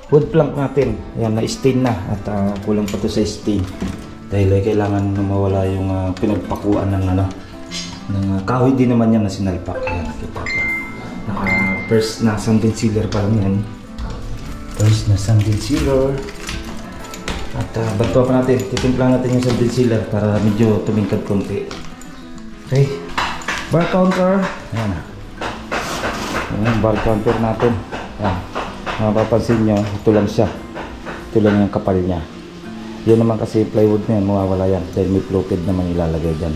wood plank natin. Ayan, na-stain na at kulang pa to sa stain. Dahil kailangan mawala yung pinagpakuan ng kahoy din naman yan na sinalpak. Ayan, kita pa. Naka first na sanding sealer pa lang yan. First na sanding sealer. At bantuan pa natin. Titimpla natin yung sanding sealer para medyo tumingkad konti. Okay. Bar counter. Ayan. Ayan, bar counter natin. Ayan. Mapapansin nyo, ito lang siya. Ito lang yung kapal niya. Yan naman kasi plywood na yan, mawawala yan. Dahil may floated naman ilalagay dyan.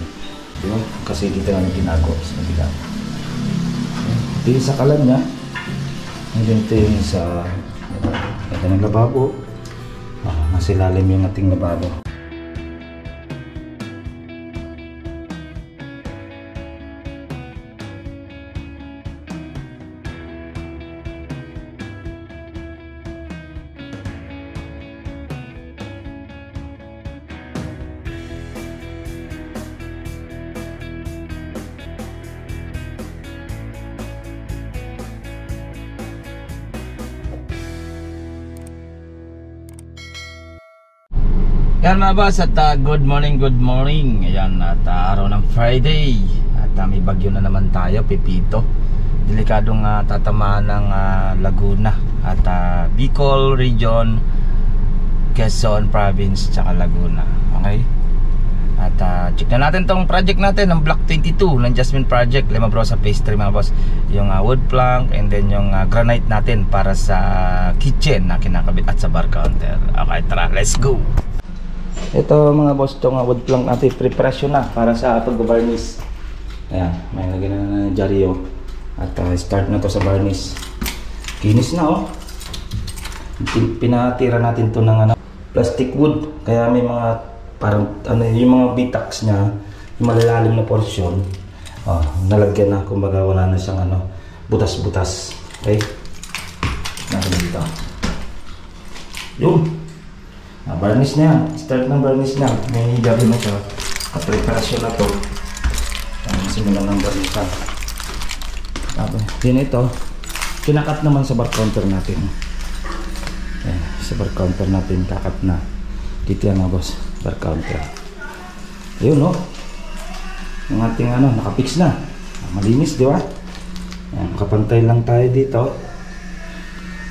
Yun, kasi dito lang yung tinago sa kabila. Ito yung sa kalan niya. Ito yung sa ito ng lababo. Nasa ilalim yung ating lababo. Yan mga boss, at good morning. Ayan, at araw ng Friday. At may bagyo na naman tayo, Pepito. Delikadong tatamaan ng Laguna at Bicol Region, Quezon Province, tsaka Laguna. Okay? At check na natin tong project natin ng Block 22 ng Jasmine Project, Lima Brosa Phase 3 mga boss. Yung wood plank and then yung granite natin para sa kitchen na kinakabit at sa bar counter. Okay, tara, let's go! Ito mga boss, itong wood plank natin, preparasyon na para sa pag-varnish. Ayan, may lagyan na ng jaryo. At start na to sa varnish. Kinis na oh. Pinatira natin to ng plastic wood. Kaya may mga parang yung mga bitax niya, yung malalalim na portion. Nalagyan na, kumbaga wala na siyang butas-butas. Okay? Natin dito. Yung varnish na yan. Start ng varnish na. May gabi na siya. Preparasyon na to. Simulan ng varnish na. Then ito, kinakat naman sa bar counter natin. Ayan, sa bar counter natin kakat na. Dito yan mga boss, bar counter. Ayun no. Yung ating nakapix na. Malinis, di ba? Ayan, kapantay lang tayo dito.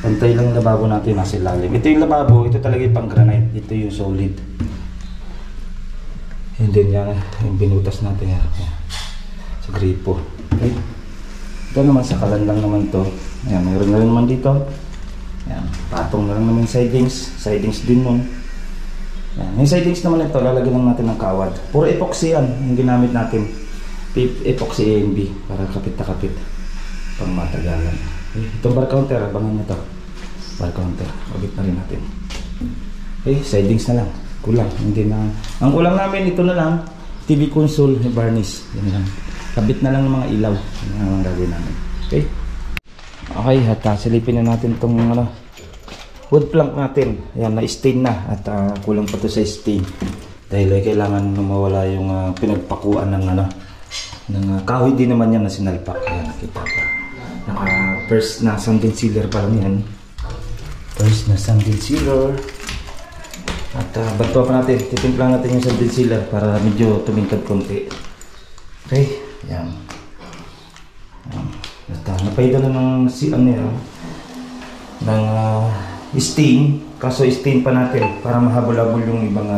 Pantay lang yung lababo natin nasa ilalim. Ito yung lababo, ito talaga yung pang granite. Ito yung solid. And then yan, yung binutas natin yan. Sa gripo. Okay. Ito naman sa kalan lang naman to. Ayan, mayroon na rin naman dito. Ayan, patong na lang naman yung sidings. Sidings din nun. Ayan, yung sidings naman ito, lalagyan lang natin ng kawad. Puro epoxy yan, yung ginamit natin. Epoxy AMB para kapit na kapit. Pang matagalan. Itong bar counter, abangan nyo ito. Bar counter, kabit na rin natin. Okay, sidings na lang. Kulang, hindi na. Ang kulang namin, ito na lang. TV console, varnish. Yan lang. Kabit na lang ng mga ilaw. Yan ang gagawin namin. Okay. Okay, at silipin na natin itong wood plank natin. Ayan, na-stain na. At kulang pa to sa stain. Dahil kailangan mawala yung pinagpakuan ng kahoy din naman yan na sinalpak. Ayan, nakita pa. Naka first na sanding sealer pa lang yan. First na sanding sealer. At bantuan pa natin. Titimpla natin yung sanding sealer para medyo tumingkad konti. Okay. Yan. At napaido na ng ng stain. Kaso stain pa natin para mahabol-habol yung ibang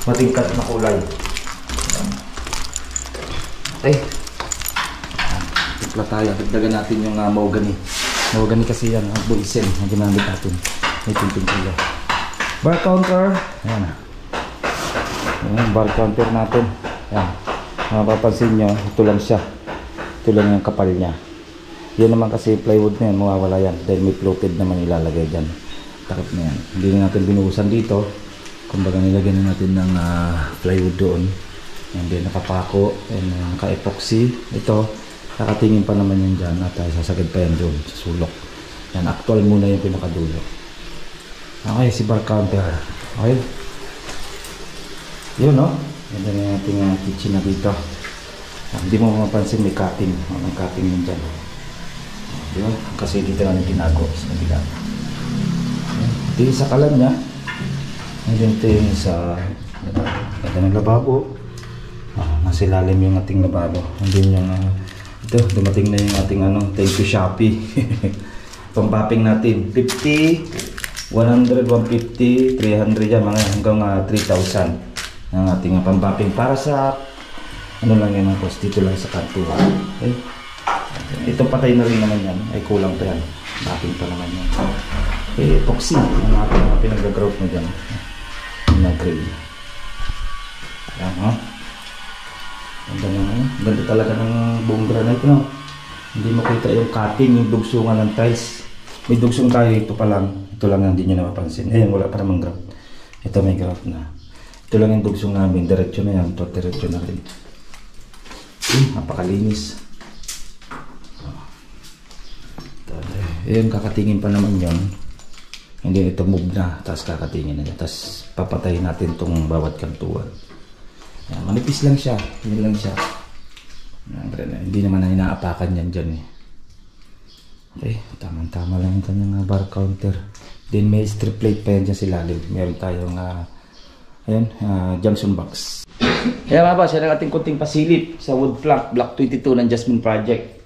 matingkat na kulay. Okay. Timpla tayo. Dagdagan natin yung mahogany. Mahogany kasi yan. Buisen na ginamit natin. May timpla. Bar counter. Ayan. Ayan, bar counter natin. Ayan. Mapapansin nyo, ito lang siya. Ito lang yung kapal niya. Yan naman kasi plywood na yan, mawawala yan. Dahil may floated naman ilalagay dyan. Takot na yan. Hindi na natin binuhusan dito. Kumbaga nilagyan na natin ng plywood doon. And then nakapako and naka-epoxy. Ito, nakatingin pa naman yan dyan at sasagad pa yan doon sa sulok. Yan, actual muna yung pinakadulo. Okay, si bar counter. Okay. Yun no. Yan na yung ating kitchen na dito. Hindi mo mapapansin may cutting. May cutting yun dyan. Di ba? Kasi dito na tinago sa kabila. Ito yung sa kalan niya. Ito yung sa ito ng lababo. Nasa ilalim yung ating lababo. Hindi yung ito, dumating na yung ating thank you Shopee. Pampaping natin 50, 100, 150, 300 yan, mga hanggang 3,000 ang ating pampaping para sa lang yan ang cost dito lang sa kanto. Okay? Ito patay na rin naman yan, ay kulang pa yan, mapping pa naman yan. Okay, epoxy ang ating pinag-grout na dyan na grill. Ayan, ha? Ganda talaga ng buong granite, no? Hindi makita yung cutting, yung dugsungan ng tiles. May dugsong tayo, ito pa lang. Ito lang hindi nyo napapansin. Ayan, wala pa namang grout. Ito may grout na. Ito lang yung dugsong namin. Diretso na yan. Ito, diretso na rin. Napakalinis. Ayan, kakatingin pa naman yun. Hindi ito move na. Tapos kakatingin na yan. Tapos papatayin natin itong bawat kantuan. Ayan, manipis lang siya. Hindi lang siya. Hindi naman na inaapakan yan dyan eh. Okay, tamang-tama lang yung kanyang bar counter. Then may strip plate pa yan dyan sa ilalim. Meron tayong junction box. Ayan mga boss, yan ang ating kunting pasilip sa wood plank block 22 ng Jasmine Project.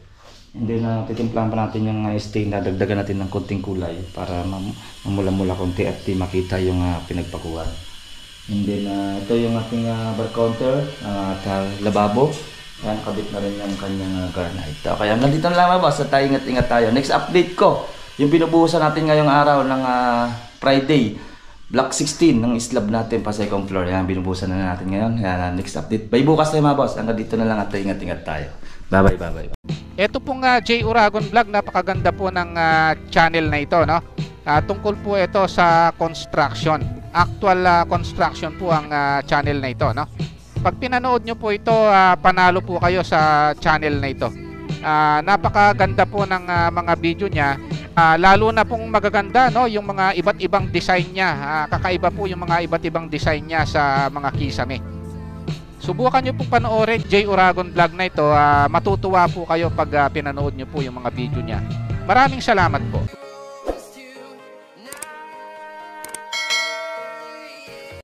And then titimplahan pa natin yung stain na dagdagan natin ng kunting kulay para mamula-mula konti at makita yung pinagpakuhan. And then ito yung ating bar counter at lababo. Ayan, kabit na rin yung kanyang granite. Okay, nandito na lang mga boss at ingat-ingat tayo. Next update ko, yung binubuhusan natin ngayong araw ng Friday, Block 16 ng slab natin pa second floor. Ayan, binubuhusan na natin ngayon. Ayan, next update. Bye bukas tayo mga boss. Hanggang dito na lang at ingat-ingat tayo. Bye-bye, bye-bye. Ito pong J. Uragon Vlog, napakaganda po ng channel na ito, no? Tungkol po ito sa construction. Actual construction po ang channel na ito, no? Pag pinanood nyo po ito, panalo po kayo sa channel na ito. Napakaganda po ng mga video niya. Lalo na pong magaganda, no, yung mga iba't ibang design niya. Kakaiba po yung mga iba't ibang design niya sa mga kisame. Subukan nyo po panoorin J. Uragon Vlog na ito. Matutuwa po kayo pag pinanood nyo po yung mga video niya. Maraming salamat po.